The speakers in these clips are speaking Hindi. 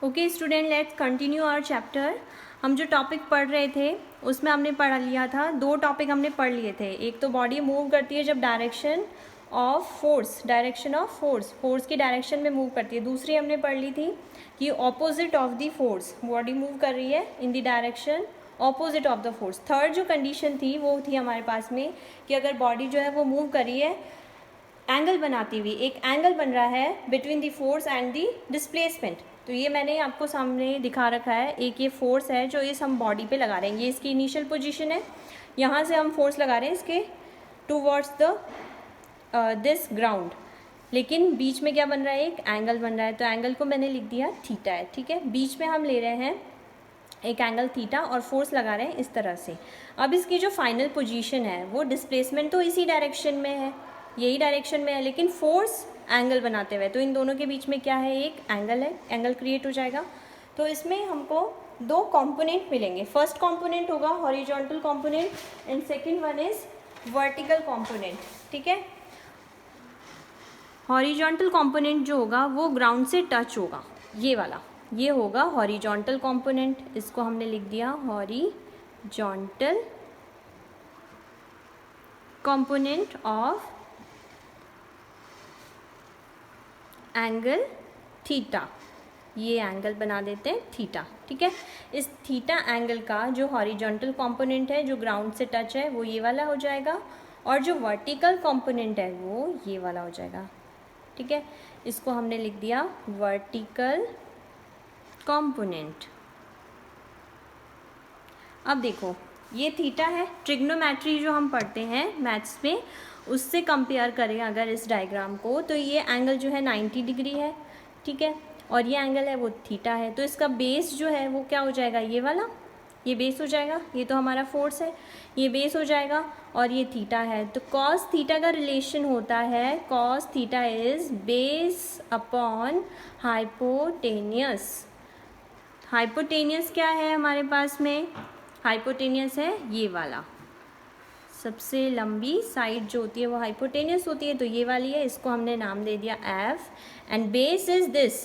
Okay student, let's continue our chapter. हम जो टॉपिक पढ़ रहे थे उसमें हमने पढ़ लिया था, दो टॉपिक हमने पढ़ लिए थे। एक तो बॉडी मूव करती है जब डायरेक्शन ऑफ फोर्स की डायरेक्शन में मूव करती है। दूसरी हमने पढ़ ली थी कि opposite of the force, body move कर रही है in the direction opposite of the force. Third जो कंडीशन थी वो थी हमारे पास में कि अगर बॉडी जो है वो मूव कर रही है एंगल बनाती हुई, एक एंगल बन रहा है between the force and the displacement. तो ये मैंने आपको सामने दिखा रखा है। एक ये फोर्स है जो इस हम बॉडी पे लगा रहे हैं, ये इसकी इनिशियल पोजीशन है। यहाँ से हम फोर्स लगा रहे हैं इसके टूवर्ड्स द दिस ग्राउंड, लेकिन बीच में क्या बन रहा है, एक एंगल बन रहा है। तो एंगल को मैंने लिख दिया थीटा है, ठीक है। बीच में हम ले रहे हैं एक एंगल थीटा और फोर्स लगा रहे हैं इस तरह से। अब इसकी जो फाइनल पोजीशन है वो डिस्प्लेसमेंट तो इसी डायरेक्शन में है, यही डायरेक्शन में है, लेकिन फोर्स एंगल बनाते हुए। तो इन दोनों के बीच में क्या है, एक एंगल है, एंगल क्रिएट हो जाएगा। तो इसमें हमको दो कंपोनेंट मिलेंगे। फर्स्ट कंपोनेंट होगा horizontal component and second one is vertical component, ठीक है। हॉरिजॉन्टल कंपोनेंट जो होगा वो ग्राउंड से टच होगा, ये वाला, ये होगा हॉरिजॉन्टल कंपोनेंट। इसको हमने लिख दिया horizontal component of angle theta, ये एंगल बना देते हैं थीटा, ठीक है। इस थीटा एंगल का जो हॉरिजॉन्टल कंपोनेंट है जो ग्राउंड से टच है वो ये वाला हो जाएगा, और जो वर्टिकल कंपोनेंट है वो ये वाला हो जाएगा, ठीक है। इसको हमने लिख दिया वर्टिकल कंपोनेंट। अब देखो ये थीटा है, ट्रिग्नोमेट्री जो हम पढ़ते हैं मैथ्स में उससे कंपेयर करें अगर इस डायग्राम को, तो ये एंगल जो है 90 डिग्री है, ठीक है, और ये एंगल है वो थीटा है। तो इसका बेस जो है वो क्या हो जाएगा, ये वाला, ये बेस हो जाएगा। ये तो हमारा फोर्स है, ये बेस हो जाएगा, और ये थीटा है। तो कॉस थीटा का रिलेशन होता है, cos theta is base upon hypotenuse. Hypotenuse क्या है हमारे पास में, हाइपोटेनियस है ये वाला, सबसे लंबी साइड जो होती है वो हाइपोटेनियस होती है, तो ये वाली है। इसको हमने नाम दे दिया F, and base is this,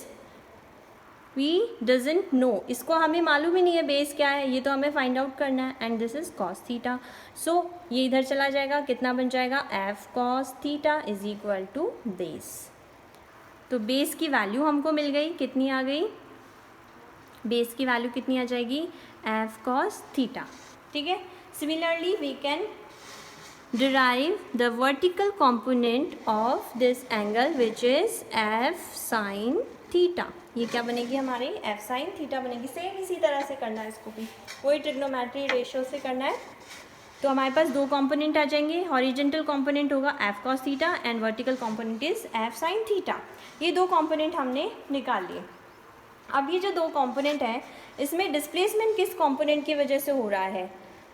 we doesn't know, इसको हमें मालूम ही नहीं है बेस क्या है, ये तो हमें फाइंड आउट करना है। And this is cos theta. So ये इधर चला जाएगा, कितना बन जाएगा, F cos theta is equal to base. तो बेस की वैल्यू हमको मिल गई, कितनी आ गई, बेस की वैल्यू कितनी आ जाएगी, एफ कॉस थीटा, ठीक है। Similarly we can derive the vertical component of this angle which is f sin theta। ये क्या बनेगी हमारी, f sin theta बनेगी। सेम इसी तरह से करना है इसको भी, वही ट्रिग्नोमेट्री रेशियो से करना है। तो हमारे पास दो कंपोनेंट आ जाएंगे, हॉरिजॉन्टल कंपोनेंट होगा f cos theta and vertical component is f sin theta। ये दो कंपोनेंट हमने निकाल लिए। अब ये जो दो कंपोनेंट है इसमें डिस्प्लेसमेंट किस कंपोनेंट की वजह से हो रहा है,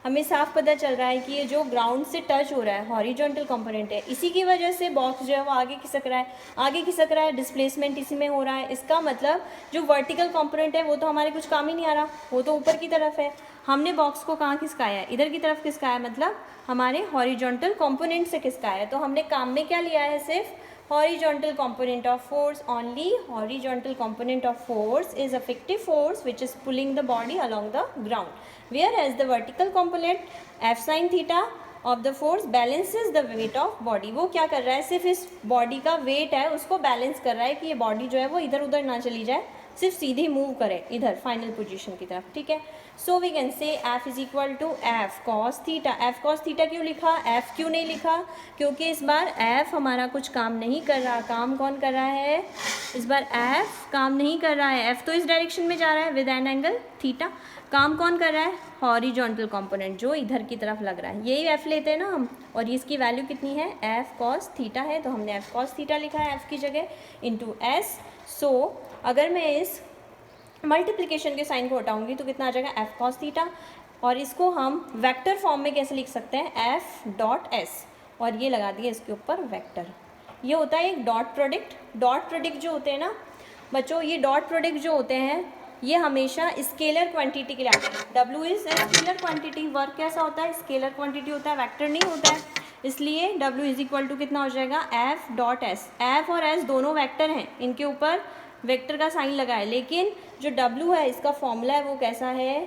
हमें साफ पता चल रहा है कि ये जो ग्राउंड से टच हो रहा है हॉरिजॉन्टल कंपोनेंट है, इसी की वजह से बॉक्स जो है वो आगे खिसक रहा है, डिस्प्लेसमेंट इसी में हो रहा है। इसका मतलब जो वर्टिकल कंपोनेंट है वो तो हमारे कुछ काम ही नहीं आ रहा, वो तो ऊपर की तरफ है। हमने बॉक्स को कहाँ खिसकाया है, इधर की तरफ खिसकाया, मतलब हमारे हॉरिजॉन्टल कंपोनेंट से खिसकाया है। तो हमने काम में क्या लिया है, सिर्फ horizontal component of force, only horizontal component of force is effective force which is pulling the body along the ground, whereas the vertical component f sin theta of the force balances the weight of body। वो क्या कर रहा है, सिर्फ इस बॉडी का वेट है उसको बैलेंस कर रहा है कि ये बॉडी जो है वो इधर उधर ना चली जाए, सिर्फ सीधी मूव करे इधर फाइनल पोजीशन की तरफ, ठीक है। So we can say f is equal to F cos theta. F cos theta क्यों लिखा, f क्यों नहीं लिखा, क्योंकि इस बार f हमारा कुछ काम नहीं कर रहा। काम कौन कर रहा है, इस बार f काम नहीं कर रहा है, f तो इस डायरेक्शन में जा रहा है विद एन एंगल थीटा। काम कौन कर रहा है, हॉरिजॉन्टल कंपोनेंट जो इधर की तरफ लग रहा है, यही f लेते हैं ना हम, और इसकी वैल्यू कितनी है, f कॉस थीटा है, तो हमने f कॉस थीटा लिखा है f की जगह इंटू s। सो अगर मैं इस मल्टीप्लिकेशन के साइन को हटाऊंगी तो कितना आ जाएगा, f cos थीटा, और इसको हम वेक्टर फॉर्म में कैसे लिख सकते हैं, f डॉट s, और ये लगा दिए इसके ऊपर वेक्टर। ये होता है एक डॉट प्रोडक्ट। डॉट प्रोडक्ट जो होते हैं ना बच्चों, ये डॉट प्रोडक्ट जो होते हैं ये हमेशा स्केलर क्वांटिटी के लिए आते हैं। W is scalar quantity, work कैसा होता है, स्केलर क्वांटिटी होता है, वेक्टर नहीं होता है, इसलिए W इज इक्वल टू कितना हो जाएगा, f डॉट s। f और s दोनों वेक्टर हैं, इनके ऊपर वेक्टर का साइन लगा है, लेकिन जो W है इसका फॉर्मूला है वो कैसा है,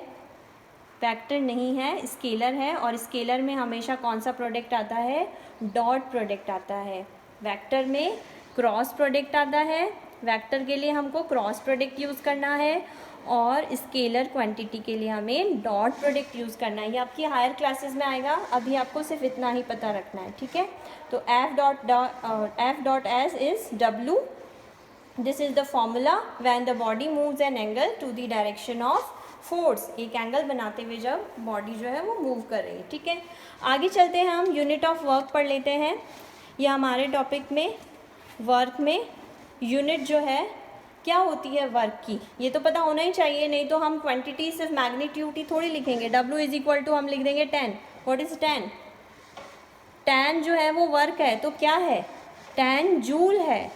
वेक्टर नहीं है, स्केलर है, और स्केलर में हमेशा कौन सा प्रोडक्ट आता है, डॉट प्रोडक्ट आता है। वेक्टर में क्रॉस प्रोडक्ट आता है, वेक्टर के लिए हमको क्रॉस प्रोडक्ट यूज़ करना है, और स्केलर क्वांटिटी के लिए हमें डॉट प्रोडक्ट यूज़ करना है। ये आपकी हायर क्लासेस में आएगा, अभी आपको सिर्फ इतना ही पता रखना है, ठीक है। तो F dot S is W, this is the formula when the body moves an angle to the direction of force, एक एंगल बनाते हुए जब बॉडी जो है वो मूव कर रही है, ठीक है। आगे चलते हैं, हम यूनिट ऑफ वर्क पढ़ लेते हैं। ये हमारे टॉपिक में वर्क में यूनिट जो है क्या होती है वर्क की, ये तो पता होना ही चाहिए, नहीं तो हम क्वांटिटी सिर्फ मैग्नीट्यूड ही थोड़ी लिखेंगे। W इज इक्वल टू हम लिख देंगे 10। What is 10? 10 जो है वो वर्क है, तो क्या है, 10 जूल है।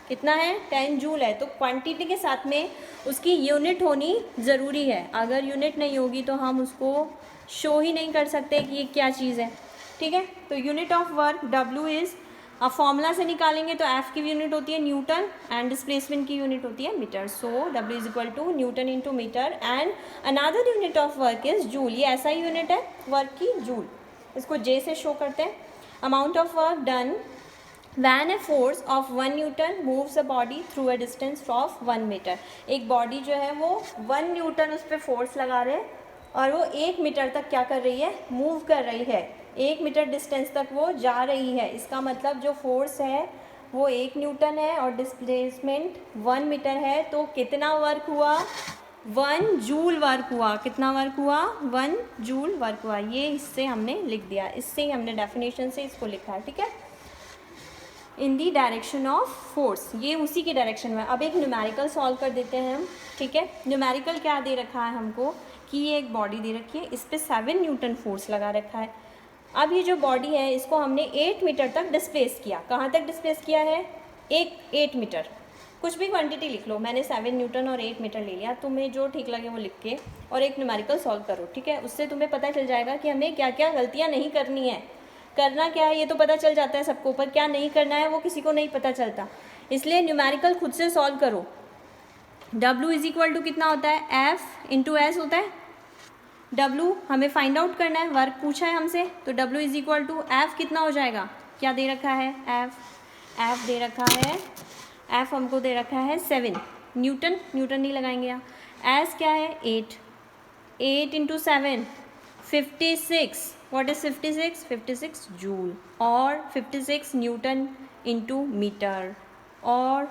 कितना है, 10 जूल है। तो क्वांटिटी के साथ में उसकी यूनिट होनी ज़रूरी है, अगर यूनिट नहीं होगी तो हम उसको शो ही नहीं कर सकते कि ये क्या चीज़ है, ठीक है। तो unit of work W is, अब फॉर्मूला से निकालेंगे तो F की यूनिट होती है न्यूटन एंड डिस्प्लेसमेंट की यूनिट होती है metre. So W is equal to newton into metre and another unit of work is joule. ये ऐसा ही यूनिट है वर्क की, जूल। इसको J से शो करते हैं। Amount of work done when a force of 1 newton moves a body through a distance of 1 metre. एक बॉडी जो है वो 1 न्यूटन उस पर फोर्स लगा रहे हैं और वो 1 मीटर तक क्या कर रही है, मूव कर रही है, 1 मीटर डिस्टेंस तक वो जा रही है। इसका मतलब जो फोर्स है वो 1 न्यूटन है और डिस्प्लेसमेंट 1 मीटर है। तो कितना वर्क हुआ, 1 जूल वर्क हुआ। कितना वर्क हुआ, 1 जूल वर्क हुआ। ये इससे हमने लिख दिया, इससे ही हमने डेफिनेशन से इसको लिखा है, ठीक है। इन दी डायरेक्शन ऑफ फोर्स, ये उसी की डायरेक्शन में। अब एक न्यूमेरिकल सॉल्व कर देते हैं हम, ठीक है। न्यूमेरिकल क्या दे रखा है हमको कि ये एक बॉडी दे रखी है, इस पर 7 न्यूटन फोर्स लगा रखा है। अब ये जो बॉडी है इसको हमने 8 मीटर तक डिस्प्लेस किया। कहाँ तक डिस्प्लेस किया है, 8 मीटर। कुछ भी क्वांटिटी लिख लो, मैंने 7 न्यूटन और 8 मीटर ले लिया। तुम्हें जो ठीक लगे वो लिख के और एक न्यूमेरिकल सॉल्व करो, ठीक है। उससे तुम्हें पता चल जाएगा कि हमें क्या क्या गलतियाँ नहीं करनी है। करना क्या है ये तो पता चल जाता है सबको, पर क्या नहीं करना है वो किसी को नहीं पता चलता। इसलिए न्यूमेरिकल खुद से सॉल्व करो। W इज इक्वल टू कितना होता है, F इंटू एस होता है। W हमें फाइंड आउट करना है, वर्क पूछा है हमसे, तो W is equal to F कितना हो जाएगा, क्या दे रखा है, F दे रखा है, F हमको दे रखा है 7 न्यूटन, न्यूटन नहीं लगाएंगे यहाँ। S क्या है, 8 इंटू 7 56। व्हाट इज 56, 56 जूल और 56 न्यूटन इंटू मीटर। और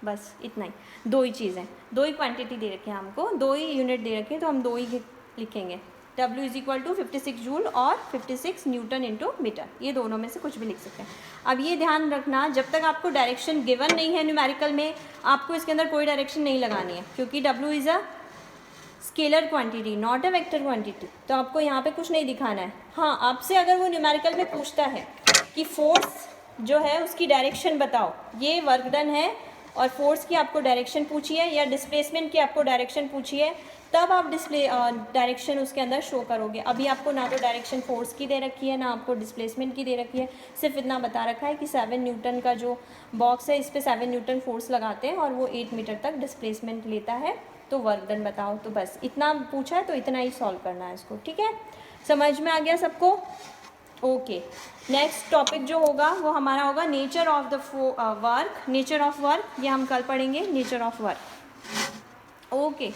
बस इतना ही, दो ही चीज़ें, दो ही क्वांटिटी दे रखी है हमको, दो ही यूनिट दे रखे हैं, तो हम दो ही लिखेंगे। W is equal to 56 joule और 56 न्यूटन इंटू मीटर, ये दोनों में से कुछ भी लिख सकते हैं। अब ये ध्यान रखना, जब तक आपको डायरेक्शन गिवन नहीं है न्यूमेरिकल में, आपको इसके अंदर कोई डायरेक्शन नहीं लगानी है, क्योंकि W is a scalar quantity not a vector quantity. तो आपको यहाँ पे कुछ नहीं दिखाना है। हाँ, आपसे अगर वो न्यूमेरिकल में पूछता है कि फोर्स जो है उसकी डायरेक्शन बताओ, ये वर्क डन है और फोर्स की आपको डायरेक्शन पूछी है या डिस्प्लेसमेंट की आपको डायरेक्शन पूछी है, तब आप डायरेक्शन उसके अंदर शो करोगे। अभी आपको ना तो डायरेक्शन फोर्स की दे रखी है ना आपको डिस्प्लेसमेंट की दे रखी है, सिर्फ इतना बता रखा है कि 7 न्यूटन का जो बॉक्स है इस पर 7 न्यूटन फोर्स लगाते हैं और वो 8 मीटर तक डिस्प्लेसमेंट लेता है, तो वर्क डन बताओ। तो बस इतना पूछा है तो इतना ही सॉल्व करना है इसको, ठीक है। समझ में आ गया सबको, ओके। नेक्स्ट टॉपिक जो होगा वो हमारा होगा nature of the work. Nature of work ये हम कल पढ़ेंगे, नेचर ऑफ वर्क, ओके।